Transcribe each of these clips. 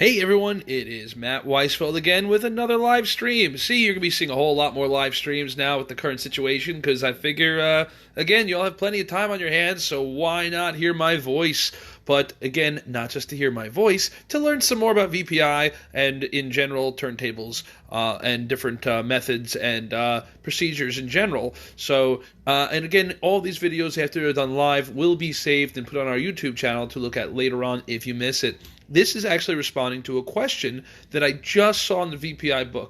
Hey everyone, it is Matt Weisfeld again with another live stream. See, you're going to be seeing a whole lot more live streams now with the current situation because I figure, again, you'll have plenty of time on your hands, so why not hear my voice? But again, not just to hear my voice, to learn some more about VPI and in general turntables and different methods and procedures in general. So, and again, all these videos after they're done live will be saved and put on our YouTube channel to look at later on if you miss it. This is actually responding to a question that I just saw in the VPI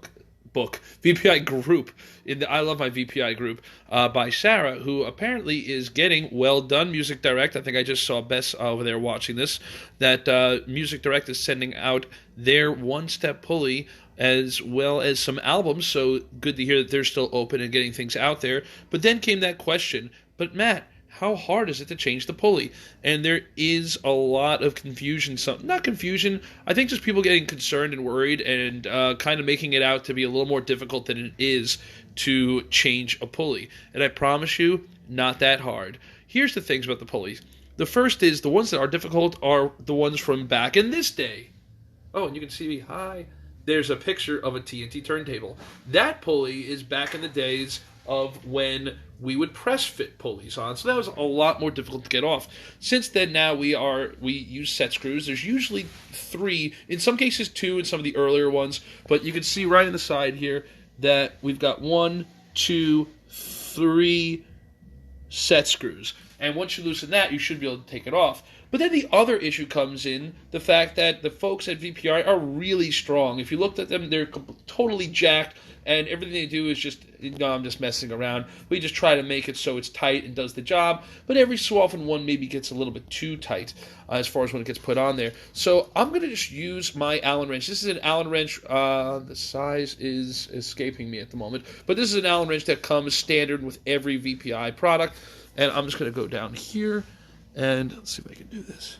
VPI group, in the I Love My VPI group, by Sarah, who apparently is getting Well Done Music Direct. I think I just saw Bess over there watching this, that Music Direct is sending out their one-step pulley as well as some albums, so good to hear that they're still open and getting things out there. But then came that question, but Matt, how hard is it to change the pulley? And there is a lot of confusion. Not confusion, I think just people getting concerned and worried and kind of making it out to be a little more difficult than it is to change a pulley. And I promise you, not that hard. Here's the things about the pulleys. The first is the ones that are difficult are the ones from back in this day. Oh, and you can see me. Hi. There's a picture of a TNT turntable. That pulley is back in the days of when we would press fit pulleys on, so that was a lot more difficult to get off. Since then, now we use set screws. There's usually 3, in some cases 2 in some of the earlier ones, but you can see right on the side here that we've got 1, 2, 3 set screws, and once you loosen that, you should be able to take it off. But then the other issue comes in the fact that the folks at VPI are really strong. If you looked at them, they're totally jacked, and everything they do is just, I'm just messing around. We just try to make it so it's tight and does the job, but every so often one maybe gets a little bit too tight as far as when it gets put on there. So I'm going to just use my Allen wrench. This is an Allen wrench. The size is escaping me at the moment, but this is an Allen wrench that comes standard with every VPI product, and I'm just going to go down here, and let's see if I can do this.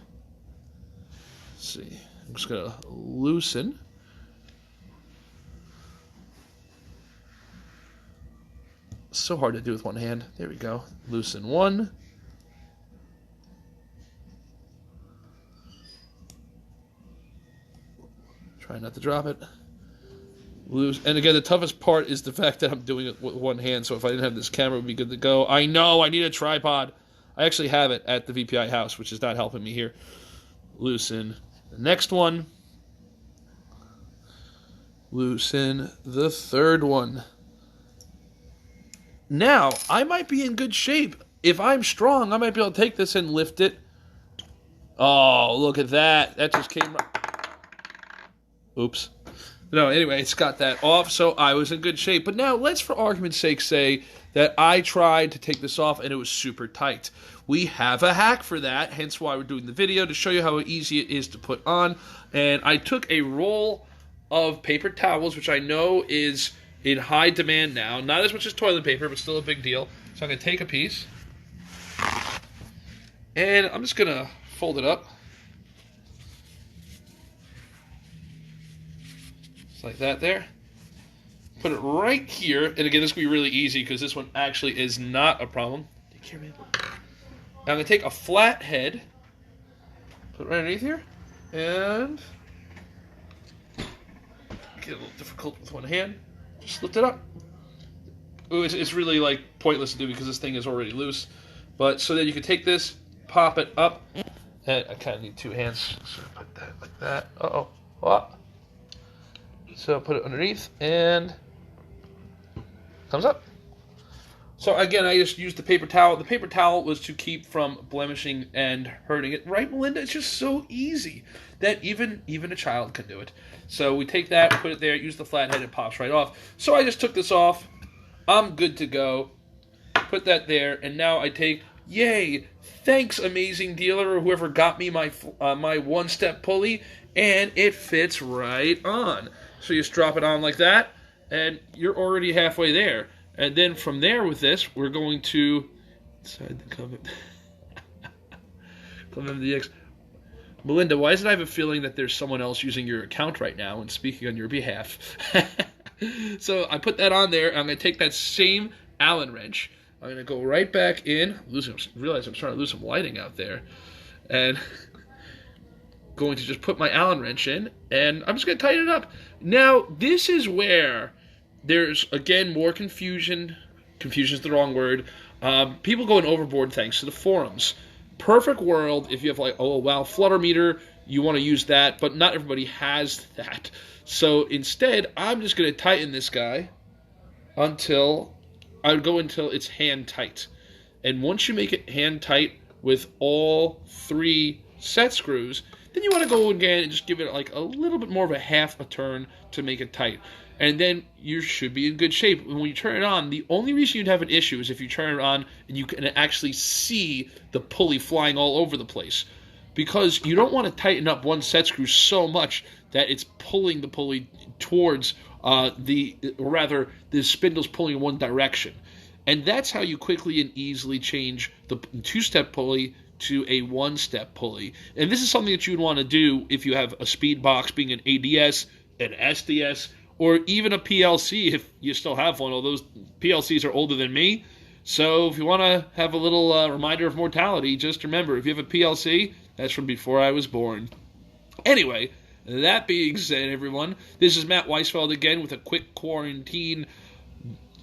Let's see. I'm just going to loosen. So hard to do with one hand. There we go. Loosen one. Try not to drop it. Loose. And again, the toughest part is the fact that I'm doing it with one hand, so if I didn't have this camera, it would be good to go. I know, I need a tripod. I actually have it at the VPI house, which is not helping me here. Loosen the next one. Loosen the third one. Now, I might be in good shape. If I'm strong, I might be able to take this and lift it. Oh, look at that. That just came right. Oops. No, anyway, it's got that off, so I was in good shape. But now, let's, for argument's sake, say that I tried to take this off and it was super tight. We have a hack for that, hence why we're doing the video, to show you how easy it is to put on. And I took a roll of paper towels, which I know is in high demand now. Not as much as toilet paper, but still a big deal. So I'm going to take a piece, and I'm just going to fold it up. Just like that there. Put it right here, and again, this will be really easy because this one actually is not a problem. Take care, man. Now I'm going to take a flat head, put it right underneath here, and get a little difficult with one hand. Just lift it up. Ooh, it's really like pointless to do because this thing is already loose. But so then you can take this, pop it up, and I kind of need 2 hands, so put that like that. Oh. So put it underneath and comes up. So again, I just used the paper towel. The paper towel was to keep from blemishing and hurting it. Right, Melinda? It's just so easy that even a child can do it. So we take that, put it there, use the flathead, it pops right off. So I just took this off. I'm good to go. Put that there, and now I take, yay, thanks, amazing dealer, or whoever got me my one-step pulley, and it fits right on. So you just drop it on like that, and you're already halfway there. And then from there with this, we're going to decide to come into the X. Melinda, why does it have a feeling that there's someone else using your account right now and speaking on your behalf? So I put that on there. I'm going to take that same Allen wrench. I'm going to go right back in. Realize I'm trying to lose some lighting out there. And going to just put my Allen wrench in, and I'm just going to tighten it up. Now, this is where there's, again, more confusion. Confusion is the wrong word. People going overboard thanks to the forums. Perfect world if you have like, oh, wow, flutter meter, you want to use that, but not everybody has that. So instead, I'm just going to tighten this guy until it's hand tight. And once you make it hand tight with all 3 set screws, then you want to go again and just give it like a little bit more of a half a turn to make it tight. And then you should be in good shape. When you turn it on, the only reason you'd have an issue is if you turn it on and you can actually see the pulley flying all over the place. Because you don't want to tighten up one set screw so much that it's pulling the pulley towards the spindle's pulling in one direction. And that's how you quickly and easily change the 2-step pulley to a 1-step pulley. And this is something that you would want to do if you have a speed box, being an ADS, an SDS, or even a PLC if you still have one. Although those PLCs are older than me. So if you want to have a little reminder of mortality, just remember, if you have a PLC, that's from before I was born. Anyway, that being said, everyone, this is Matt Weisfeld again with a quick quarantine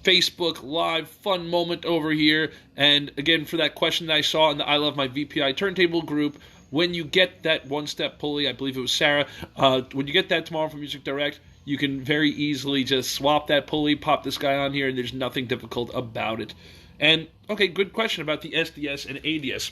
Facebook Live fun moment over here. And again, for that question that I saw in the I Love My VPI turntable group, when you get that 1-step pulley, I believe it was Sarah, when you get that tomorrow from Music Direct, you can very easily just swap that pulley, pop this guy on here, and there's nothing difficult about it. And, okay, good question about the SDS and ADS.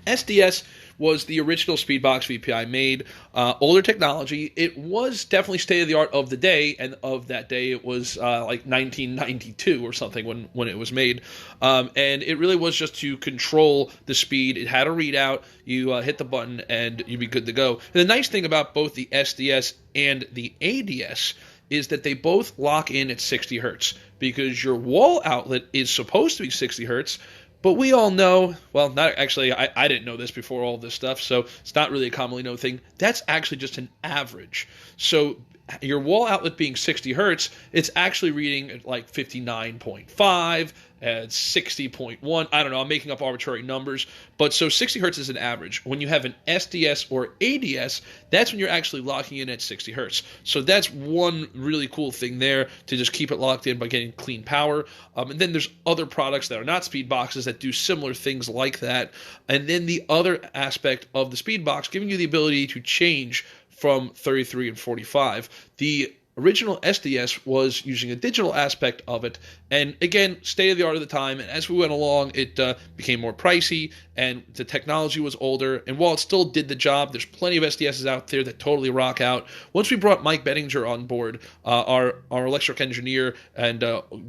SDS was the original Speedbox VPI made, older technology. It was definitely state-of-the-art of the day, and of that day it was like 1992 or something when it was made. And it really was just to control the speed. It had a readout. You hit the button, and you'd be good to go. And the nice thing about both the SDS and the ADS is that they both lock in at 60 hertz, because your wall outlet is supposed to be 60 hertz, but we all know, well, not actually, I didn't know this before all this stuff, so it's not really a commonly known thing. That's actually just an average. So your wall outlet being 60 hertz, it's actually reading at like 59.5, at 60.1. I don't know, I'm making up arbitrary numbers. But so 60 hertz is an average. When you have an SDS or ADS, that's when you're actually locking in at 60 hertz. So that's one really cool thing there to just keep it locked in by getting clean power. And then there's other products that are not speed boxes that do similar things like that. And then the other aspect of the speed box, giving you the ability to change from 33 and 45. The original SDS was using a digital aspect of it, and again, state-of-the-art at the time, and as we went along, it became more pricey, and the technology was older, and while it still did the job, there's plenty of SDSs out there that totally rock out. Once we brought Mike Bettinger on board, our electric engineer and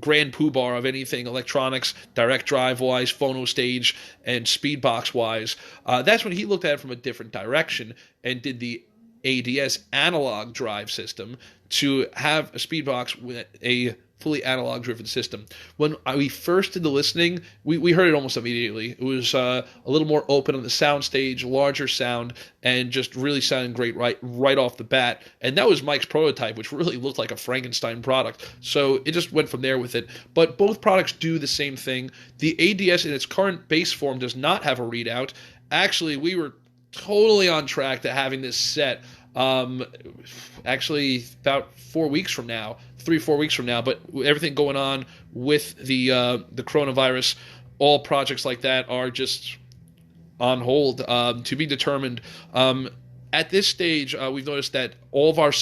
grand poobah of anything electronics, direct drive-wise, phono stage, and speedbox-wise, that's when he looked at it from a different direction, and did the ADS analog drive system to have a speedbox with a fully analog driven system. When we first did the listening, we heard it almost immediately. It was a little more open on the sound stage, larger sound, and just really sounding great right off the bat. And that was Mike's prototype, which really looked like a Frankenstein product. So it just went from there with it. But both products do the same thing. The ADS in its current base form does not have a readout. Actually, we were totally on track to having this set actually about 4 weeks from now, 3-4 weeks from now, but everything going on with the coronavirus, all projects like that are just on hold, to be determined. At this stage, we've noticed that all of our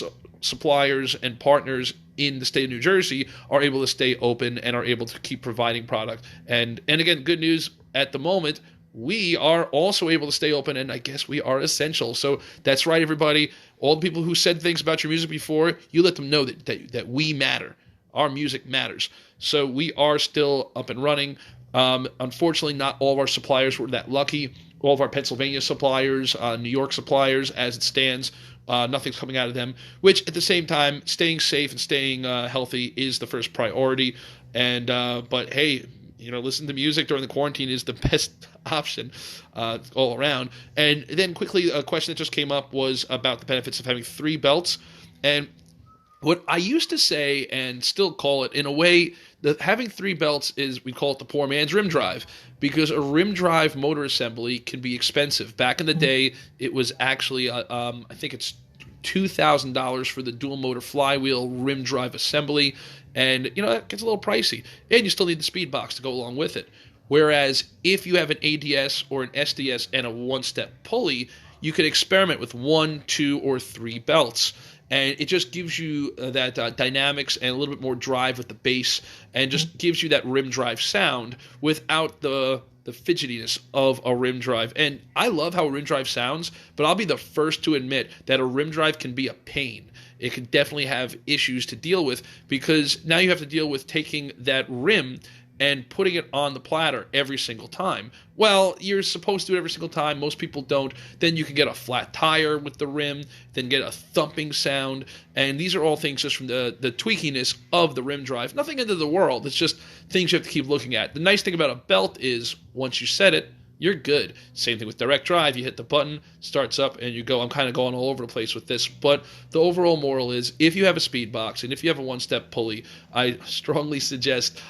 suppliers and partners in the state of New Jersey are able to stay open and are able to keep providing product. And again, good news at the moment, we are also able to stay open, and I guess we are essential. So that's right, everybody. All the people who said things about your music before, you let them know that we matter. Our music matters. So we are still up and running. Unfortunately, not all of our suppliers were that lucky. All of our Pennsylvania suppliers, New York suppliers, as it stands, nothing's coming out of them, which at the same time, staying safe and staying healthy is the first priority. And but hey, listen to music during the quarantine is the best option all around. And then quickly, a question that just came up was about the benefits of having 3 belts. And what I used to say and still call it, in a way, Having 3 belts is, we call it the poor man's rim drive, because a rim drive motor assembly can be expensive. Back in the day, it was actually, I think it's $2,000 for the dual motor flywheel rim drive assembly, and that gets a little pricey, and you still need the speed box to go along with it. Whereas if you have an ADS or an SDS and a one-step pulley, you can experiment with 1, 2, or 3 belts, and it just gives you that dynamics and a little bit more drive with the bass, and just gives you that rim drive sound without the fidgetiness of a rim drive. And I love how a rim drive sounds, but I'll be the first to admit that a rim drive can be a pain. It can definitely have issues to deal with, because now you have to deal with taking that rim and putting it on the platter every single time. Well, you're supposed to do it every single time. Most people don't. Then you can get a flat tire with the rim, then get a thumping sound. And these are all things just from the tweakiness of the rim drive. Nothing into the world. It's just things you have to keep looking at. The nice thing about a belt is once you set it, you're good. Same thing with direct drive. You hit the button, starts up, and you go. I'm kind of going all over the place with this, but the overall moral is, if you have a speed box and if you have a one-step pulley, I strongly suggest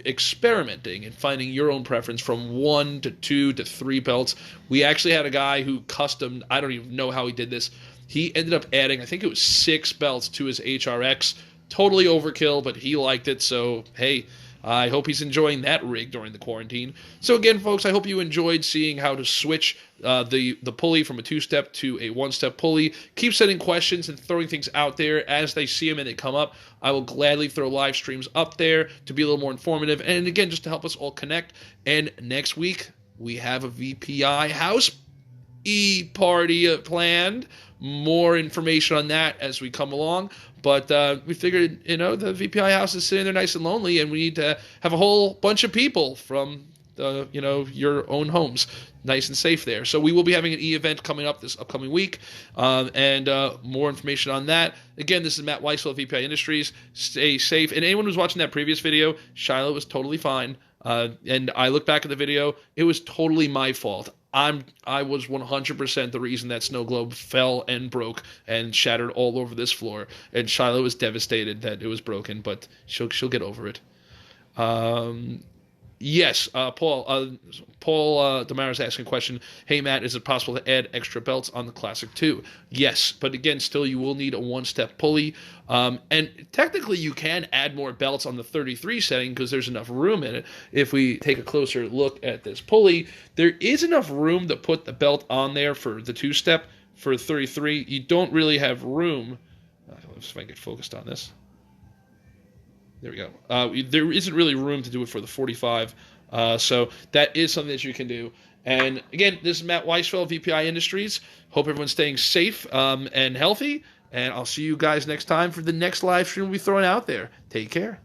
experimenting and finding your own preference from 1 to 2 to 3 belts. We actually had a guy who custom, I don't even know how he did this. He ended up adding, I think it was 6 belts to his HRX. Totally overkill, but he liked it, so hey, I hope he's enjoying that rig during the quarantine. So again, folks, I hope you enjoyed seeing how to switch the pulley from a 2-step to a 1-step pulley. Keep sending questions and throwing things out there as they see them and they come up. I will gladly throw live streams up there to be a little more informative, and again, just to help us all connect. And next week, we have a VPI house party planned. More information on that as we come along. But we figured, the VPI house is sitting there nice and lonely, and we need to have a whole bunch of people from, your own homes nice and safe there. So we will be having an event coming up this upcoming week, and more information on that. Again, this is Matt Weisfeld of VPI Industries. Stay safe. And anyone who's watching that previous video, Shiloh was totally fine. And I look back at the video, it was totally my fault. I was 100% the reason that snow globe fell and broke and shattered all over this floor. And Shiloh was devastated that it was broken, but she'll get over it. Yes, Paul Damaris asking a question. Hey, Matt, is it possible to add extra belts on the Classic 2? Yes, but again, still you will need a 1-step pulley. And technically you can add more belts on the 33 setting because there's enough room in it. If we take a closer look at this pulley, there is enough room to put the belt on there for the 2-step. For 33, you don't really have room. Let's see if I can get focused on this. There we go. There isn't really room to do it for the 45, so that is something that you can do. And again, this is Matt Weisfeld, VPI Industries. Hope everyone's staying safe and healthy, and I'll see you guys next time for the next live stream we'll be throwing out there. Take care.